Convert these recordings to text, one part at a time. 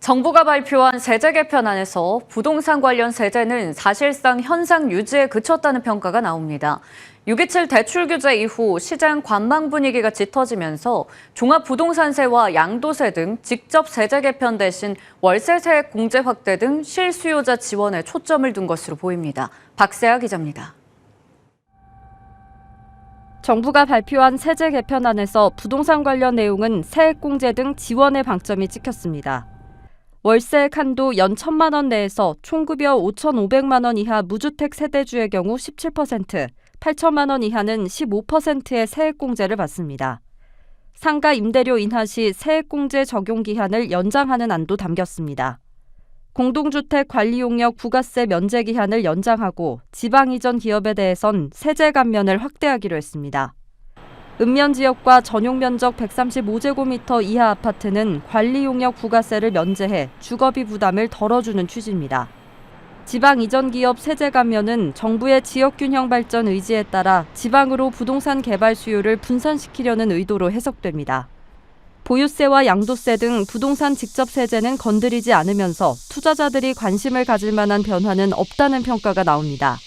정부가 발표한 세제 개편안에서 부동산 관련 세제는 사실상 현상 유지에 그쳤다는 평가가 나옵니다. 6.27 대출 규제 이후 시장 관망 분위기가 짙어지면서 종합부동산세와 양도세 등 직접 세제 개편 대신 월세 세액 공제 확대 등 실수요자 지원에 초점을 둔 것으로 보입니다. 박세아 기자입니다. 정부가 발표한 세제 개편안에서 부동산 관련 내용은 세액 공제 등 지원의 방점이 찍혔습니다. 월세액 한도 연 1,000만 원 내에서 총급여 5,500만 원 이하 무주택 세대주의 경우 17%, 8천만 원 이하는 15%의 세액 공제를 받습니다. 상가 임대료 인하 시 세액 공제 적용 기한을 연장하는 안도 담겼습니다. 공동주택 관리용역 부가세 면제 기한을 연장하고 지방 이전 기업에 대해선 세제 감면을 확대하기로 했습니다. 읍면 지역과 전용 면적 135제곱미터 이하 아파트는 관리용역 부가세를 면제해 주거비 부담을 덜어주는 취지입니다. 지방 이전 기업 세제 감면은 정부의 지역균형 발전 의지에 따라 지방으로 부동산 개발 수요를 분산시키려는 의도로 해석됩니다. 보유세와 양도세 등 부동산 직접 세제는 건드리지 않으면서 투자자들이 관심을 가질 만한 변화는 없다는 평가가 나옵니다.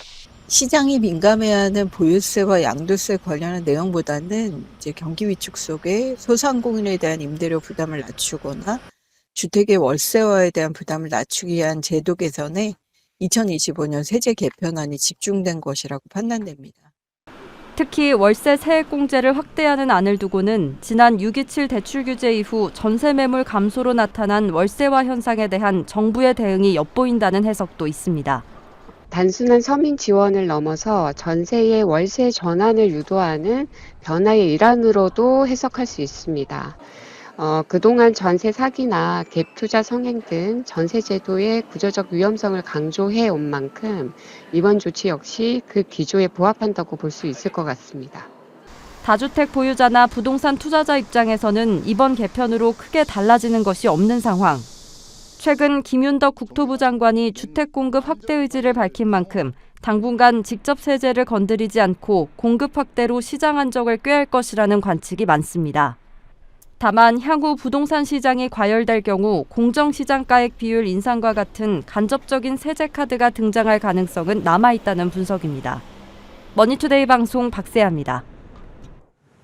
시장이 민감해하는 보유세와 양도세 관련한 내용보다는 이제 경기 위축 속에 소상공인에 대한 임대료 부담을 낮추거나 주택의 월세화에 대한 부담을 낮추기 위한 제도 개선에 2025년 세제 개편안이 집중된 것이라고 판단됩니다. 특히 월세 세액 공제를 확대하는 안을 두고는 지난 6.27 대출 규제 이후 전세 매물 감소로 나타난 월세화 현상에 대한 정부의 대응이 엿보인다는 해석도 있습니다. 단순한 서민 지원을 넘어서 전세의 월세 전환을 유도하는 변화의 일환으로도 해석할 수 있습니다. 그동안 전세 사기나 갭 투자 성행 등 전세 제도의 구조적 위험성을 강조해 온 만큼 이번 조치 역시 그 기조에 부합한다고 볼 수 있을 것 같습니다. 다주택 보유자나 부동산 투자자 입장에서는 이번 개편으로 크게 달라지는 것이 없는 상황. 최근 김윤덕 국토부 장관이 주택 공급 확대 의지를 밝힌 만큼 당분간 직접 세제를 건드리지 않고 공급 확대로 시장 안정을 꾀할 것이라는 관측이 많습니다. 다만 향후 부동산 시장이 과열될 경우 공정시장가액 비율 인상과 같은 간접적인 세제 카드가 등장할 가능성은 남아있다는 분석입니다. 머니투데이 방송 박세아입니다.